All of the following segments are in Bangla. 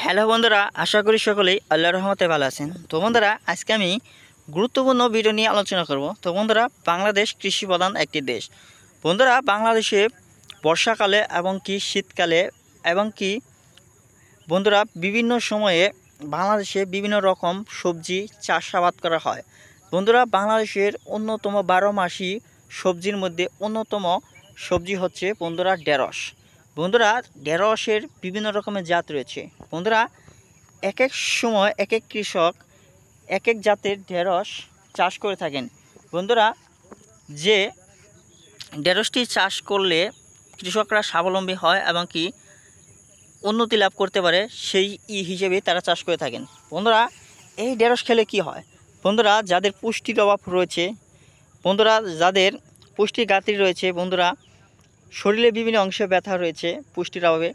হ্যালো বন্ধুরা, আশা করি সকলেই আল্লাহর রহমতে ভালো আছেন। তো বন্ধুরা, আজকে আমি গুরুত্বপূর্ণ ভিডিও নিয়ে আলোচনা করব। তো বন্ধুরা, বাংলাদেশ কৃষি প্রধান একটি দেশ। বন্ধুরা, বাংলাদেশে বর্ষাকালে এবং কি শীতকালে এবং কি বন্ধুরা বিভিন্ন সময়ে বাংলাদেশে বিভিন্ন রকম সবজি চাষাবাদ করা হয়। বন্ধুরা, বাংলাদেশের অন্যতম 12 মাসি সবজির মধ্যে অন্যতম সবজি হচ্ছে বন্ধুরা ঢেঁড়স। বন্ধুরা, ঢেঁড়সের বিভিন্ন রকমের জাত রয়েছে। বন্ধুরা, এক এক সময় এক এক কৃষক এক এক জাতের ঢেঁড়স চাষ করে থাকেন। বন্ধুরা, যে ঢেঁড়সটি চাষ করলে কৃষকরা স্বাবলম্বী হয় এবং কি উন্নতি লাভ করতে পারে, সেই হিসেবে তারা চাষ করে থাকেন। বন্ধুরা, এই ঢেঁড়স খেলে কি হয়? বন্ধুরা, যাদের পুষ্টির অভাব রয়েছে, বন্ধুরা যাদের পুষ্টির ঘাটতি রয়েছে, বন্ধুরা শরীরে বিভিন্ন অংশে ব্যথা রয়েছে পুষ্টির অভাবে,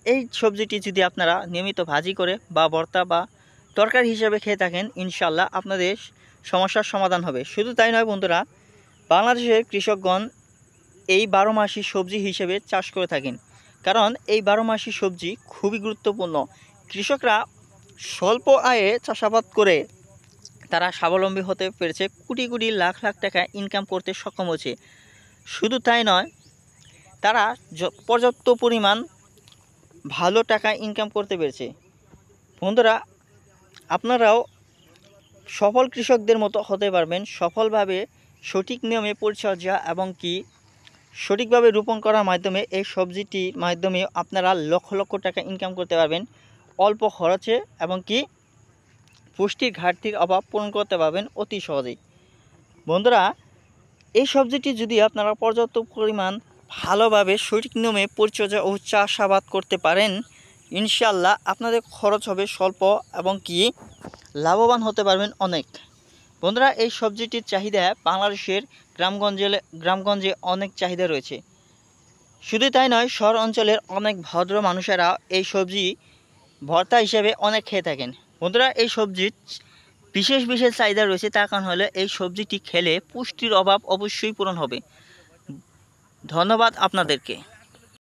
এই সবজিটি যদি আপনারা নিয়মিত ভাজি করে বা ভর্তা বা তরকারি হিসেবে খেয়ে থাকেন, ইনশাল্লাহ আপনাদের সমস্যার সমাধান হবে। শুধু তাই নয় বন্ধুরা, বাংলাদেশের কৃষকগণ এই 12 মাসি সবজি হিসেবে চাষ করে থাকেন, কারণ এই 12 মাসি সবজি খুবই গুরুত্বপূর্ণ। কৃষকরা স্বল্প আয়ে চাষাবাদ করে তারা স্বাবলম্বী হতে পেরেছে, কোটি কোটি লাখ লাখ টাকা ইনকাম করতে সক্ষম হয়েছে। শুধু তাই নয়, তারা পর্যাপ্ত পরিমাণ ভালো টাকা ইনকাম করতে পেরেছে। বন্ধুরা, আপনারাও সফল কৃষকদের মতো হতে পারবেন। সফলভাবে সঠিক নিয়মে পরিচর্যা এবং কি সঠিকভাবে রোপণ করার মাধ্যমে এই সবজিটির মাধ্যমে আপনারা লক্ষ লক্ষ টাকা ইনকাম করতে পারবেন অল্প খরচে, এবং কি পুষ্টির ঘাটতির অভাব পূরণ করতে পারবেন অতি সহজেই। বন্ধুরা, এই সবজিটি যদি আপনারা পর্যাপ্ত পরিমাণ ভালোভাবে সঠিক নিয়মে পরিচর্যা ও চাষাবাদ করতে পারেন, ইনশাল্লাহ আপনাদের খরচ হবে স্বল্প এবং কি লাভবান হতে পারবেন অনেক। বন্ধুরা, এই সবজিটির চাহিদা বাংলাদেশের গ্রামগঞ্জে অনেক চাহিদা রয়েছে। শুধু তাই নয়, শহর অঞ্চলের অনেক ভদ্র মানুষেরা এই সবজি ভর্তা হিসেবে অনেক খেয়ে থাকেন। বন্ধুরা, এই সবজির বিশেষ বিশেষ চাহিদা রয়েছে, তার কারণ হলো এই সবজিটি খেলে পুষ্টির অভাব অবশ্যই পূরণ হবে। ধন্যবাদ আপনাদেরকে।